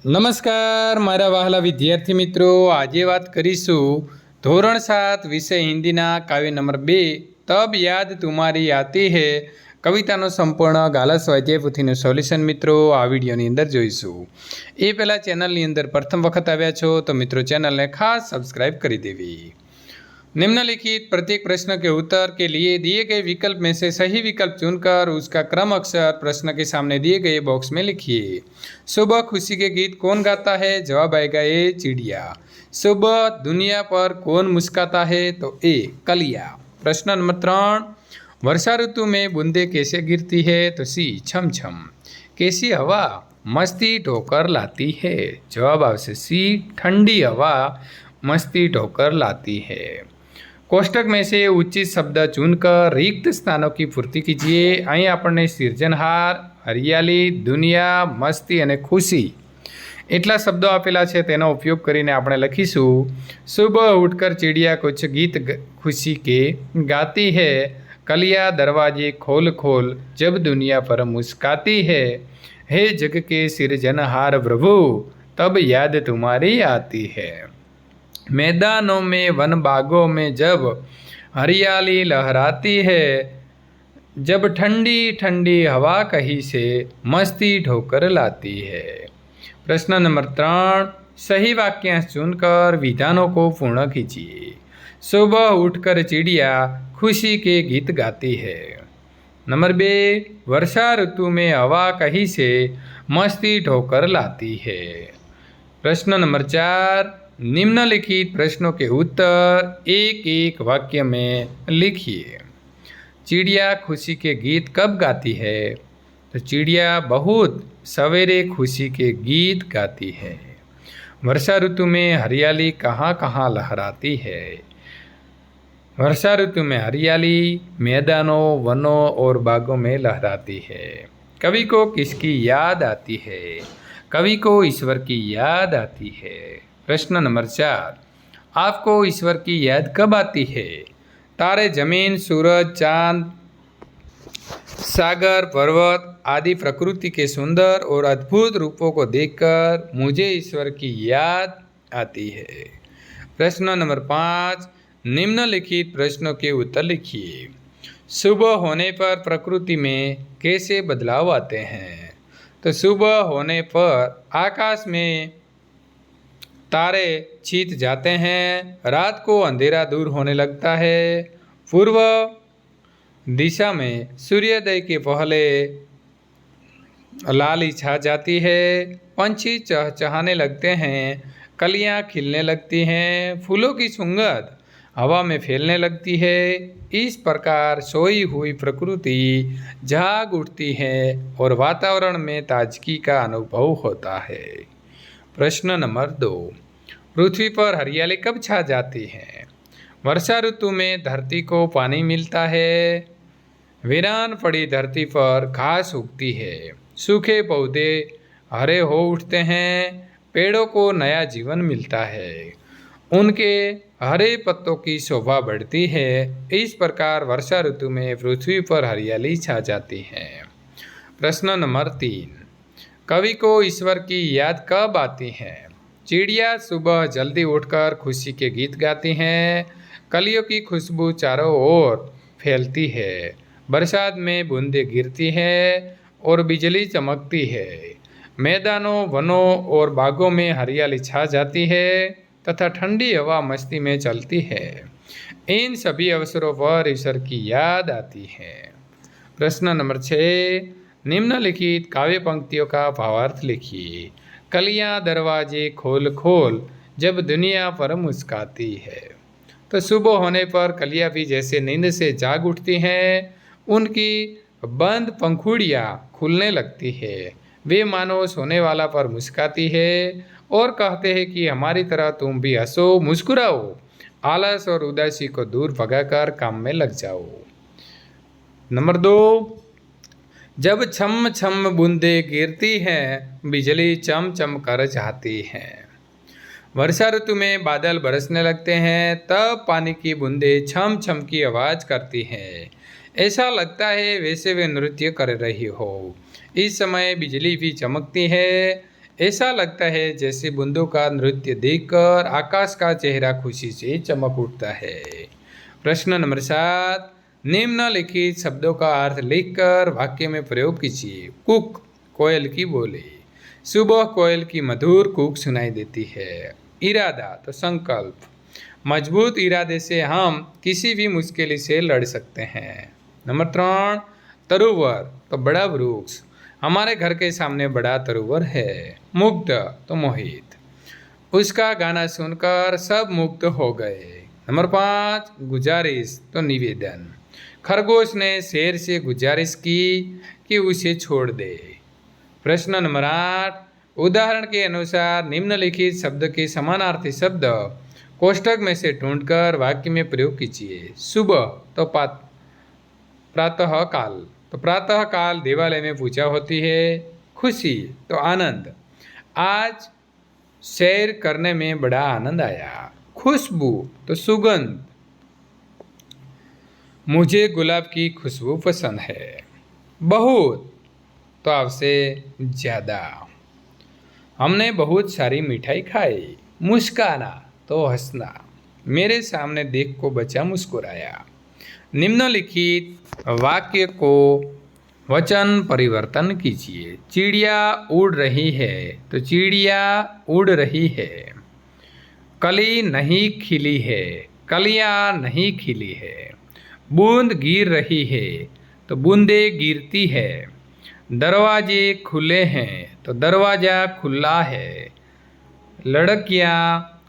નમસ્કાર મારા વહાલા વિદ્યાર્થી મિત્રો, આજે વાત કરીશું ધોરણ 7 વિષય હિન્દીના કાવ્ય નંબર 2 તબ યાદ તુમારી આતી હે કવિતાનો સંપૂર્ણ ગાલા સ્વાધ્યાય પોથીનું સોલ્યુશન મિત્રો આ વિડીયોની અંદર જોઈશું। એ પહેલાં ચેનલની અંદર પ્રથમ વખત આવ્યા છો તો મિત્રો ચેનલને ખાસ સબસ્ક્રાઈબ કરી દેવી। निम्नलिखित प्रत्येक प्रश्न के उत्तर के लिए दिए गए विकल्प में से सही विकल्प चुनकर उसका क्रम अक्षर प्रश्न के सामने दिए गए बॉक्स में लिखिए। सुबह खुशी के गीत कौन गाता है? जवाब आएगा ए चिड़िया। सुबह दुनिया पर कौन मुस्काता है? तो ए कलिया। प्रश्न नंबर 3, वर्षा ऋतु में बूंदे कैसे गिरती है? तो सी छम छम। कैसी हवा मस्ती ढोकर लाती है? जवाब आवश्य सी ठंडी हवा मस्ती ढोकर लाती है। कोष्टक में से उचित शब्द चुनकर रिक्त स्थानों की पूर्ति कीजिए। અહીં આપણને સિર્જનહાર, હરિયાળી, દુનિયા, મસ્તી અને ખુશી એટલા શબ્દો આપેલા છે, તેનો ઉપયોગ કરીને આપણે લખીશું। सुबह उठकर चिड़िया कुछ गीत खुशी के गाती है, कलिया दरवाजे खोल खोल जब दुनिया पर मुस्काती है, हे जग के सिरजनहार प्रभु तब याद तुम्हारी आती है। मैदानों में वन बागों में जब हरियाली लहराती है, जब ठंडी ठंडी हवा कहीं से मस्ती ढोकर लाती है। प्रश्न नंबर 3, सही वाक्यांश चुनकर विधानों को पूर्ण कीजिए। सुबह उठकर चिड़िया खुशी के गीत गाती है। नंबर 2, वर्षा ऋतु में हवा कहीं से मस्ती ढोकर लाती है। प्रश्न नंबर 4, निम्नलिखित प्रश्नों के उत्तर एक एक वाक्य में लिखिए। चिड़िया खुशी के गीत कब गाती है? तो चिड़िया बहुत सवेरे खुशी के गीत गाती है। वर्षा ऋतु में हरियाली कहाँ कहाँ लहराती है? वर्षा ऋतु में हरियाली मैदानों, वनों और बागों में लहराती है। कवि को किसकी याद आती है? कवि को ईश्वर की याद आती है। प्रश्न नंबर 4, आपको ईश्वर की याद कब आती है? तारे, जमीन, सूरज, चांद, सागर, पर्वत आदि प्रकृति के सुंदर और अद्भुत रूपों को देखकर मुझे ईश्वर की याद आती है। प्रश्न नंबर 5, निम्नलिखित प्रश्नों के उत्तर लिखिए। सुबह होने पर प्रकृति में कैसे बदलाव आते हैं? तो सुबह होने पर आकाश में तारे छिप जाते हैं, रात को अंधेरा दूर होने लगता है, पूर्व दिशा में सूर्योदय के पहले लाली छा जाती है, पंछी चहचहाने लगते हैं, कलियां खिलने लगती हैं, फूलों की सुगंध हवा में फैलने लगती है। इस प्रकार सोई हुई प्रकृति जाग उठती है और वातावरण में ताजगी का अनुभव होता है। प्रश्न नंबर 2, पृथ्वी पर हरियाली कब छा जाती है? वर्षा ऋतु में धरती को पानी मिलता है, वीरान पड़ी धरती पर घास उगती है, सूखे पौधे हरे हो उठते हैं, पेड़ों को नया जीवन मिलता है, उनके हरे पत्तों की शोभा बढ़ती है। इस प्रकार वर्षा ऋतु में पृथ्वी पर हरियाली छा जाती है। प्रश्न नंबर 3, कवि को ईश्वर की याद कब आती है? चिड़िया सुबह जल्दी उठकर खुशी के गीत गाती हैं, कलियों की खुशबू चारों ओर फैलती है, बरसात में बूंदें गिरती हैं और बिजली चमकती है, मैदानों, वनों और बागों में हरियाली छा जाती है तथा ठंडी हवा मस्ती में चलती है। इन सभी अवसरों पर ईश्वर की याद आती है। प्रश्न नंबर 6, निम्नलिखित काव्य पंक्तियों का भावार्थ लिखिए। कलियां दरवाजे खोल खोल जब दुनिया पर मुस्काती है। तो सुबह होने पर कलियां भी जैसे नींद से जाग उठती हैं, उनकी बंद पंखुड़ियां खुलने लगती है, वे मानो सोने वाला पर मुस्काती है और कहते हैं कि हमारी तरह तुम भी हंसो, मुस्कुराओ, आलस और उदासी को दूर भगाकर काम में लग जाओ। नंबर 2, जब छम छम बूंदे गिरती हैं, बिजली चम चम कर जाती है। वर्षा ऋतु में बादल बरसने लगते हैं, तब पानी की बूंदें छम छम की आवाज़ करती हैं, ऐसा लगता है वैसे वे नृत्य कर रही हो। इस समय बिजली भी चमकती है, ऐसा लगता है जैसे बूंदों का नृत्य देखकर आकाश का चेहरा खुशी से चमक उठता है। प्रश्न नंबर 7, निम्नलिखित शब्दों का अर्थ लिखकर वाक्य में प्रयोग कीजिए। कुक, कोयल की बोली। सुबह कोयल की मधुर कूक सुनाई देती है। इरादा तो संकल्प, मजबूत इरादे से हम किसी भी मुश्किल से लड़ सकते हैं। नंबर 3, तरुवर तो बड़ा वृक्ष, हमारे घर के सामने बड़ा तरुवर है। मुग्ध तो मोहित, उसका गाना सुनकर सब मुग्ध हो गए। नंबर 5, गुजारिश तो निवेदन, खरगोश ने शेर से गुजारिश की कि उसे छोड़ दे। प्रश्न नंबर 8, उदाहरण के अनुसार निम्नलिखित शब्द के समानार्थी शब्द कोष्ठक में से ढूंढकर वाक्य में प्रयोग कीजिए। सुबह तो प्रातः काल, तो प्रातः काल देवालय में पूजा होती है। खुशी तो आनंद, आज सैर करने में बड़ा आनंद आया। खुशबू तो सुगंध, मुझे गुलाब की खुशबू पसंद है। बहुत तो आपसे ज़्यादा, हमने बहुत सारी मिठाई खाई। मुस्काना तो हंसना, मेरे सामने देख को बच्चा मुस्कुराया। निम्नलिखित वाक्य को वचन परिवर्तन कीजिए। चिड़िया उड़ रही है तो चिड़िया उड़ रही है। कली नहीं खिली है, कलियां नहीं खिली है। बूंद गिर रही है तो बूंदें गिरती है। दरवाजे खुले हैं तो दरवाज़ा खुला है। लड़कियां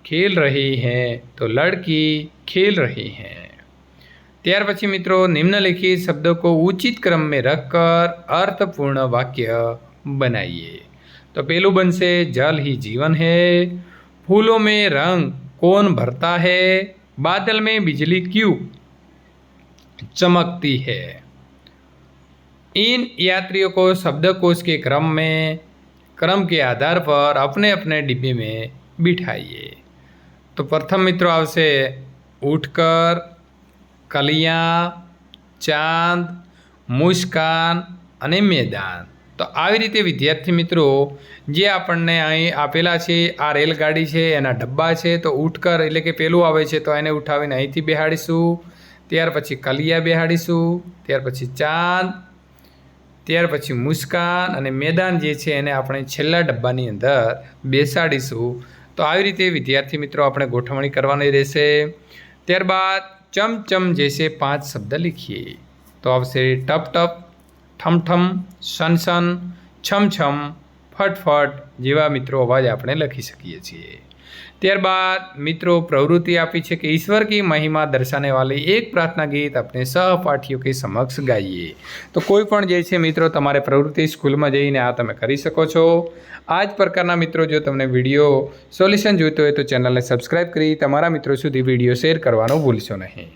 खेल रही हैं तो लड़की खेल रही हैं। ત્યાર પછી મિત્રો નિમ્નલિખિત શબ્દों को उचित क्रम में रखकर अर्थपूर्ण वाक्य बनाइए। तो पहलू बनसे जल ही जीवन है। फूलों में रंग कौन भरता है। बादल में बिजली क्यों चमकती है। इन यात्रियों को शब्दकोश के क्रम के आधार पर अपने अपने डिब्बे में बिठाइए। तो प्रथम मित्रों आवशे उठकर, कलियां, चांद, मुस्कान अने मैदान। तो આવી રીતે વિદ્યાર્થી મિત્રો જે આપણને અહીં આપેલા છે આ રેલગાડી છે એના ડબ્બા છે તો ઉઠકર એટલે કે પેલું આવે છે તો એને ઉઠાવીને અહીંથી બેહાડીશું। ત્યાર પછી કલિયા બેહાડીશું, ત્યાર પછી ચાંદ, ત્યાર પછી મુસ્કાન અને મેદાન જે છે એને આપણે છેલ્લા ડબ્બાની અંદર બેસાડીશું। તો આવી રીતે વિદ્યાર્થી મિત્રો આપણે ગોઠવણી કરવાની રહેશે। ત્યારબાદ चमचम जैसे 5 शब्द लिखिए। तो आपसे टप टप, ठम ठम, सन सन, छम छम, फट फट जेवा मित्रों अवाज आपणे लखी सकीए छीए। त्यारबाद मित्रों प्रवृत्ति आपी है कि ईश्वर की महिमा दर्शाने वाली एक प्रार्थना गीत अपने सहपाठीओं के समक्ष गाइए। तो कोईपण जे छे मित्रों तमारे प्रवृत्ति स्कूल में जईने आ तमे करी शको छो। आज प्रकारना मित्रों जो तमने विडियो सोल्यूशन जोईतो होय तो चेनल ने सब्सक्राइब करी तमारा मित्रों सुधी विडियो शेर करवानुं भूलशो नहीं।